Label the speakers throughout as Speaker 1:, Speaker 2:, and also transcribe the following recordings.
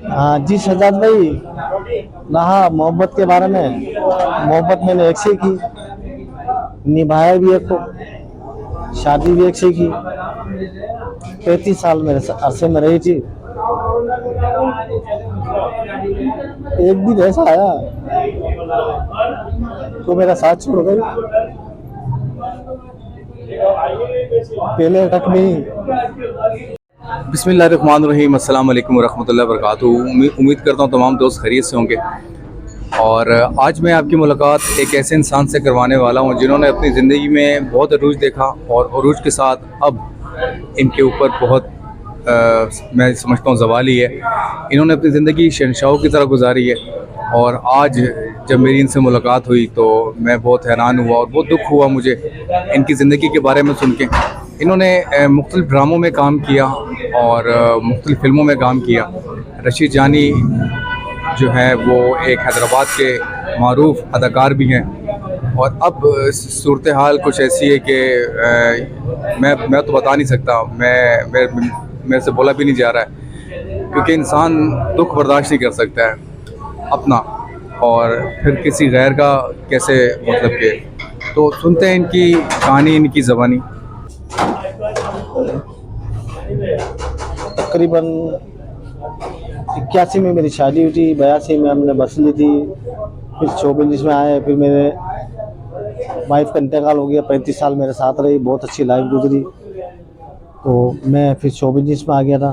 Speaker 1: हाँ जी सजाद भाई, रहा मोहब्बत के बारे में। मोहब्बत मैंने एक से की, निभाया भी एक को, शादी भी एक से की। 35 साल मेरे अरसे में रही थी। एक दिन ऐसा आया तो मेरा साथ छोड़ गई, पहले तक नहीं।
Speaker 2: बिस्मिल्लाहिर्रहमानिर्रहीम, अस्सलाम वालेकुम वरहमतुल्लाहि वबरकातुहू। उम्मीद करता हूँ तमाम दोस्त खैरियत से होंगे। और आज मैं आपकी मुलाकात एक ऐसे इंसान से करवाने वाला हूँ जिन्होंने अपनी ज़िंदगी में बहुत अरूज देखा और अरूज के साथ अब इनके ऊपर बहुत मैं समझता हूँ ज़वाल ही है। इन्होंने अपनी ज़िंदगी शहंशाहों की तरह गुजारी है और आज जब मेरी इनसे मुलाकात हुई तो मैं बहुत हैरान हुआ और बहुत दुख हुआ मुझे इनकी ज़िंदगी के बारे में सुन के। इन्होंने मुख्तलिफ़ ड्रामों में काम किया और मुख्तलिफ़ फ़िल्मों में काम किया। रशीद जानी जो है वो एक हैदराबाद के मारूफ अदाकार भी हैं और अब सूरत हाल कुछ ऐसी है कि मैं तो बता नहीं सकता, मेरे से बोला भी नहीं जा रहा है, क्योंकि इंसान दुख बर्दाश्त नहीं कर सकता है अपना और फिर किसी गैर का कैसे, मतलब के। तो सुनते हैं इनकी कहानी, इनकी ज़बानी।
Speaker 1: तकरीबन 81 में मेरी शादी हुई थी, 82 में हमने बस ली थी, फिर 24 में आए, फिर मेरे वाइफ का इंतकाल हो गया। 35 साल मेरे साथ रही, बहुत अच्छी लाइफ गुजरी। तो मैं फिर 24 में आ गया था,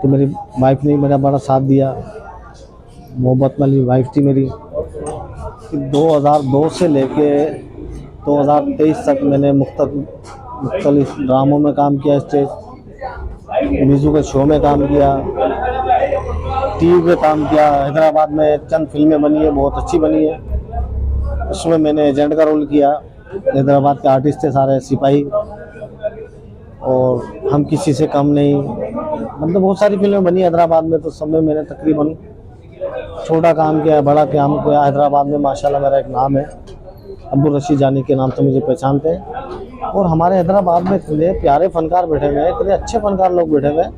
Speaker 1: तो मेरी वाइफ ने मेरा बड़ा साथ दिया, मोहब्बत वाली वाइफ थी मेरी। फिर 2002 से लेके 2023 तक मैंने मुख्तलिफ ड्रामों में काम किया, स्टेज म्यूजिकल शो में काम किया, टीवी पे काम किया। हैदराबाद में चंद फिल्में बनी है, बहुत अच्छी बनी है। उसमें मैंने एजेंट का रोल किया। हैदराबाद के आर्टिस्ट थे सारे सिपाही, और हम किसी से कम नहीं, मतलब बहुत सारी फिल्में बनी हैदराबाद में। तो सब में मैंने तकरीबन छोटा काम किया, बड़ा काम किया। हैदराबाद में माशाल्लाह मेरा एक नाम है, अब्दुल रशीद जानी के नाम से मुझे पहचानते हैं। और हमारे हैदराबाद में इतने प्यारे फनकार बैठे हुए हैं, इतने अच्छे फनकार लोग बैठे हुए हैं,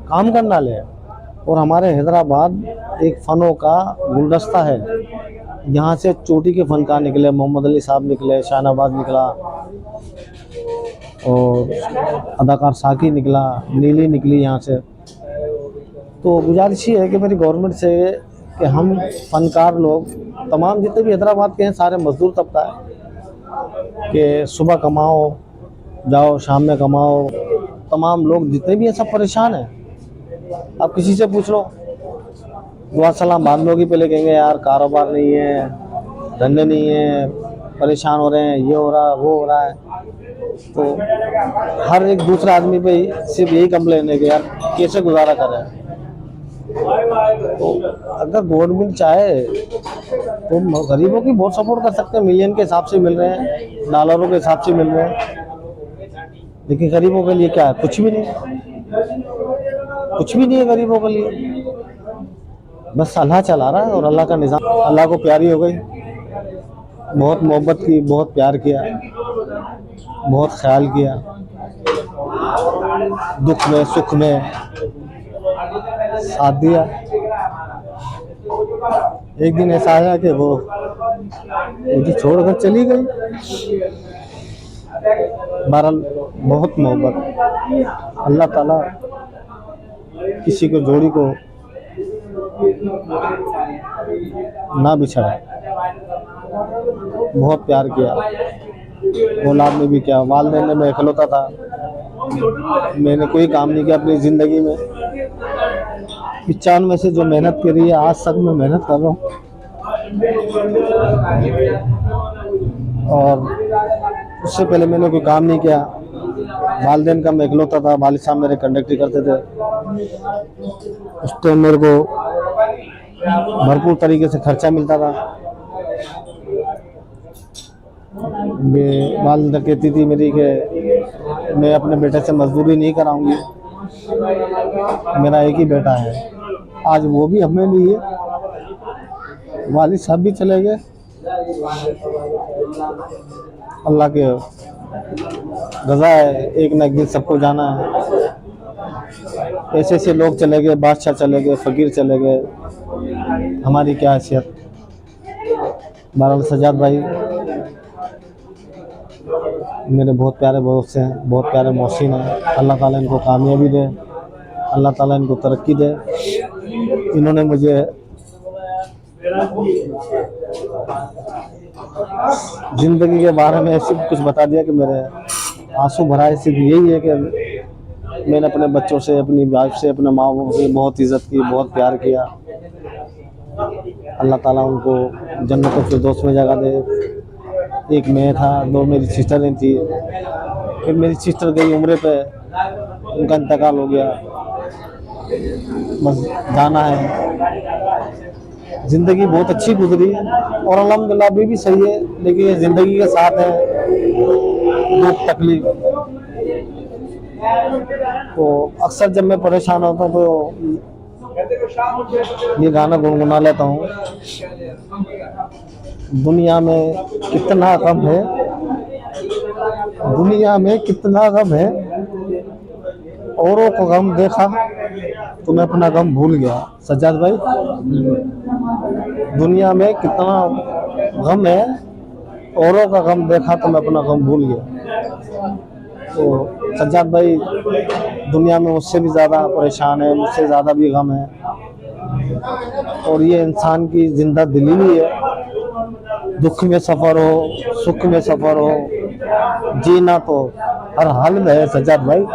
Speaker 1: काम करने वाले हैं। और हमारे हैदराबाद एक फ़नों का गुलदस्ता है। यहाँ से चोटी के फनकार निकले, मोहम्मद अली साहब निकले, शाहनवाज निकला, और अदाकार साकी निकला, नीली निकली यहाँ से। तो गुजारिश ही है कि मेरी गवर्नमेंट से कि हम फनकार लोग तमाम जितने भी हैदराबाद के हैं, सारे मजदूर तबका है, कि सुबह कमाओ जाओ, शाम में कमाओ। तमाम लोग जितने भी हैं सब परेशान हैं। आप किसी से पूछ लो, दुआ सलाम बाद लोग ही पहले कहेंगे यार कारोबार नहीं है, धंधे नहीं है, परेशान हो रहे हैं, ये हो रहा है, वो हो रहा है। तो हर एक दूसरा आदमी पे सिर्फ यही कंप्लेन है कि यार कैसे गुजारा कर रहे हैं। तो अगर गवर्नमेंट चाहे तो गरीबों की बहुत सपोर्ट कर सकते हैं। मिलियन के हिसाब से मिल रहे हैं, डॉलरों के हिसाब से मिल रहे हैं, लेकिन गरीबों के लिए क्या है? कुछ भी नहीं, कुछ भी नहीं है गरीबों के लिए। बस अल्लाह चला रहा है और अल्लाह का निज़ाम। अल्लाह को प्यारी हो गई, बहुत मोहब्बत की, बहुत प्यार किया, बहुत ख्याल किया, दुख में सुख में साथ दिया। एक दिन ऐसा आया कि वो मुझे छोड़कर चली गई। बहरहाल बहुत मोहब्बत, अल्लाह ताला किसी को जोड़ी को ना बिछड़ाए। बहुत प्यार किया, औलाद में भी किया, वालिदैन ने, मैं इकलौता था, मैंने कोई काम नहीं किया अपनी ज़िंदगी में। 95 से जो मेहनत करी है, आज तक मैं मेहनत कर रहा हूँ। और उससे पहले मैंने कोई काम नहीं किया। वालिदैन का मैं इकलौता था, वालिद साहब मेरे कंडक्टरी करते थे। उस टाइम मेरे को भरपूर तरीके से खर्चा मिलता था। वालिदा कहती थी मेरी कि मैं अपने बेटे से मजदूरी नहीं कराऊंगी, मेरा एक ही बेटा है। आज वो भी हमें नहीं है, वालिद साहब भी चले गए। अल्लाह के रज़ा है, एक न एक दिन सबको जाना है। ऐसे ऐसे लोग चले गए, बादशाह चले गए, फकीर चले गए, हमारी क्या हैसियत। बहरहाल सज्जाद भाई मेरे बहुत प्यारे दोस्त हैं, बहुत प्यारे मोहसिन हैं। अल्लाह ताला इनको कामयाबी दे, अल्लाह ताला इनको तरक्की दे। इन्होंने मुझे ज़िंदगी के बारे में ऐसी कुछ बता दिया कि मेरे आंसू भरा है। सिर्फ यही है कि मैंने अपने बच्चों से, अपनी वाइफ से, अपने माँ बाप से बहुत इज़्ज़त की, बहुत प्यार किया। अल्लाह ताला उनको जन्नत फिरदौस में जगह दे। एक मैं था, 2 मेरी सिस्टरें थी, फिर मेरी सिस्टर गई उम्रे पे, उनका इंतकाल हो गया। बस जाना है। ज़िंदगी बहुत अच्छी गुजरी और अल्हम्दुलिल्लाह अभी भी सही है, लेकिन ये ज़िंदगी के साथ है दुख तकलीफ। तो अक्सर जब मैं परेशान होता हूँ तो ये गाना गुनगुना लेता हूँ। दुनिया में कितना गम है, दुनिया में कितना गम है, औरों को गम देखा तो मैं अपना गम भूल गया। सज्जाद भाई, दुनिया में कितना गम है, औरों का गम देखा तो मैं अपना गम भूल गया। तो सज्जाद भाई दुनिया में मुझसे भी ज़्यादा परेशान है, मुझसे ज़्यादा भी गम है, और ये इंसान की जिंदा दिली भी है। दुख में सफ़र हो, सुख में सफ़र हो, जीना तो हर हाल में है सज्जाद भाई।